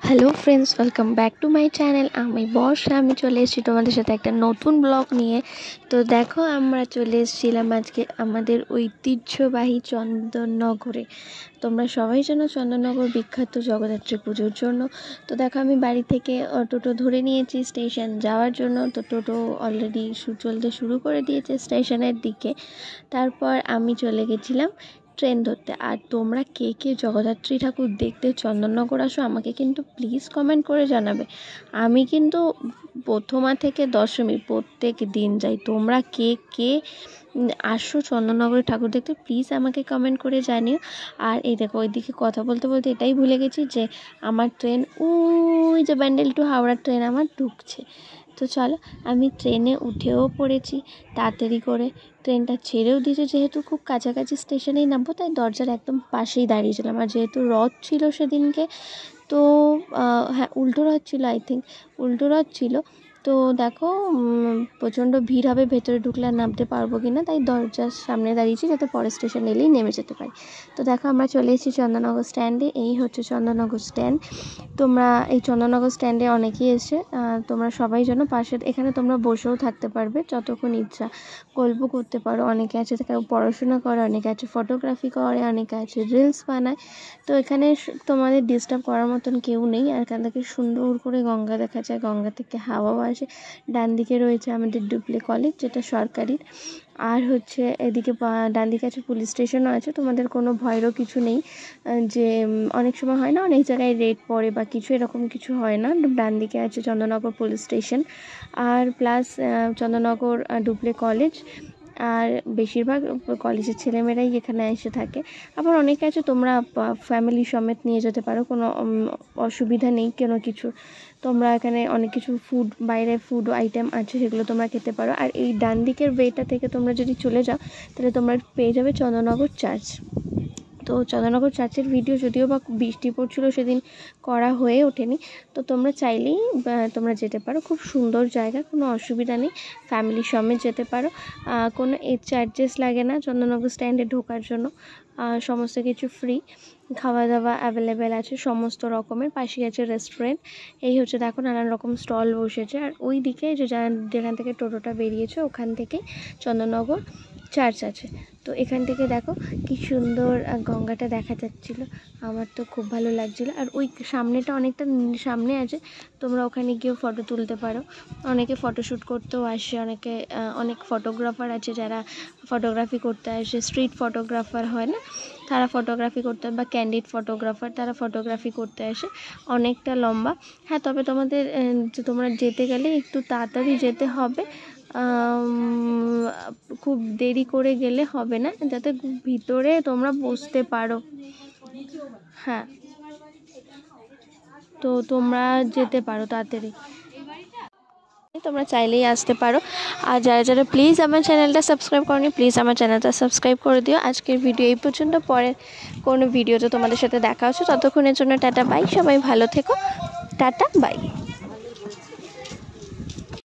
Hello friends, welcome back to my channel. আমি বর্ষা, আমি চলে এসেছি তোমাদের সাথে একটা নতুন ব্লগ নিয়ে। তো দেখো, আমরা চলে এসেছিলাম আজকে আমাদের ঐতিহ্যবাহী চন্দননগরে। তোমরা সবাই জানো চন্দননগর বিখ্যাত জগদ্ধাত্রী পুজোর জন্য। তো দেখো, আমি বাড়ি থেকে টোটো ধরে নিয়েছি স্টেশন যাওয়ার জন্য। তো টোটো অলরেডি চলতে শুরু করে দিয়েছে স্টেশনের দিকে। তারপর আমি চলে গেছিলাম ট্রেন ধরতে। আর তোমরা কে কে জগদ্ধাত্রী ঠাকুর দেখতে চন্দননগর আসো, আমাকে কিন্তু প্লিজ কমেন্ট করে জানাবে। আমি কিন্তু প্রথমা থেকে দশমী প্রত্যেক দিন যাই। তোমরা কে কে আসো চন্দননগরের ঠাকুর দেখতে, প্লিজ আমাকে কমেন্ট করে জানিও। আর এই দেখো, ওইদিকে কথা বলতে বলতে এটাই ভুলে গেছি যে আমার ট্রেন, ওই যে ব্যান্ডেল টু হাওড়ার ট্রেন আমার ঢুকছে। তো চলো, আমি ট্রেনে উঠেও পড়েছি তাড়াতাড়ি করে। ট্রেনটা ছেড়েও দিয়েছে, যেহেতু খুব কাছাকাছি স্টেশনেই নামবো, তাই দরজার একদম পাশেই দাঁড়িয়েছিলাম। আর যেহেতু রথ ছিল সেদিনকে, তো হ্যাঁ, উল্টো রথ ছিল, আই থিঙ্ক উল্টো রথ ছিল। তো দেখো, প্রচণ্ড ভিড় হবে, ভেতরে ঢুকলে আর নামতে পারবো কি না, তাই দরজার সামনে দাঁড়িয়েছি যাতে পরের স্টেশন এলেই নেমে যেতে পারি। তো দেখো, আমরা চলে এসেছি চন্দননগর স্ট্যান্ডে। এই হচ্ছে চন্দননগর স্ট্যান্ড। তোমরা এই চন্দননগর স্ট্যান্ডে অনেকেই এসে, তোমরা সবাই জানো, পাশে এখানে তোমরা বসেও থাকতে পারবে যতক্ষণ ইচ্ছা, গল্প করতে পারো। অনেকে আছে কেউ পড়াশোনা করে, অনেকে আছে ফটোগ্রাফি করে, অনেকে আছে রিলস বানায়। তো এখানে তোমাদের ডিস্টার্ব করার মতন কেউ নেই। আর এখান থেকে সুন্দর করে গঙ্গা দেখা যায়, গঙ্গা থেকে হাওয়াও আসে। ডান দিকে রয়েছে আমাদের ডুপ্লে কলেজ, যেটা সরকারির। আর হচ্ছে এদিকে ডান দিকে আছে পুলিশ স্টেশনও আছে। তোমাদের কোনো ভয়েরও কিছু নেই যে অনেক সময় হয় না, অনেক জায়গায় রেড পড়ে বা কিছু, এরকম কিছু হয় না। ডান দিকে আছে চন্দননগর পুলিশ স্টেশন, আর প্লাস চন্দননগর ডুপ্লে কলেজ। আর বেশিরভাগ কলেজের ছেলেমেয়েরাই এখানে এসে থাকে। আবার অনেকে আছে, তোমরা ফ্যামিলি সমেত নিয়ে যেতে পারো, কোনো অসুবিধা নেই কোনো কিছু। তোমরা এখানে অনেক কিছু বাইরে ফুড আইটেম আছে, সেগুলো তোমরা খেতে পারো। আর এই ডান দিকের ওয়েটা থেকে তোমরা যদি চলে যাও, তাহলে তোমরা পেয়ে যাবে চন্দননগর চার্চ। তো চন্দননগর চার্চের ভিডিও যদিও বা বৃষ্টি পড়ছিল সেদিন, করা হয়ে ওঠেনি। তো তোমরা চাইলেই তোমরা যেতে পারো, খুব সুন্দর জায়গা, কোনো অসুবিধা নেই, ফ্যামিলি সমেত যেতে পারো। কোনো চার্জেস লাগে না চন্দননগর স্ট্যান্ডে ঢোকার জন্য। সমস্ত কিছু ফ্রি, খাওয়া দাওয়া অ্যাভেলেবেল আছে সমস্ত রকমের। পাশেই আছে রেস্টুরেন্ট। এই হচ্ছে দেখো, নানান রকম স্টল বসেছে। আর ওই দিকে যেখান থেকে টোটোটা বেরিয়েছে, ওখান থেকে চন্দননগর চার্চ আছে। তো এখান থেকে দেখো কি সুন্দর গঙ্গাটা দেখা যাচ্ছিল, আমার তো খুব ভালো লাগছিলো। আর ওই সামনেটা অনেকটা সামনে আছে, তোমরা ওখানে গিয়েও ফটো তুলতে পারো। অনেকে ফটোশ্যুট করতেও আসে, অনেক ফটোগ্রাফার আছে যারা ফটোগ্রাফি করতে আসে। স্ট্রিট ফটোগ্রাফার হয় না, তারা ফটোগ্রাফি করতে, বা ক্যান্ডিড ফটোগ্রাফার, তারা ফটোগ্রাফি করতে আসে। অনেকটা লম্বা। হ্যাঁ, তবে তোমাদের তোমরা যেতে গেলে একটু তাড়াতাড়ি যেতে হবে, খুব দেরি করে গেলে হবে না, যাতে ভিতরে তোমরা বসতে পারো। হ্যাঁ, তো তোমরা যেতে পারো তাড়াতাড়ি, তোমরা চাইলেই আসতে পারো। আর যারা যারা প্লিজ আমার চ্যানেলটা সাবস্ক্রাইব করনি, প্লিজ আমার চ্যানেলটা সাবস্ক্রাইব করে দিও। আজকের ভিডিও এই পর্যন্ত, পরে কোনো ভিডিওতে তোমাদের সাথে দেখা হচ্ছে। ততক্ষণের জন্য টাটা বাই, সবাই ভালো থেকো, টাটা বাই।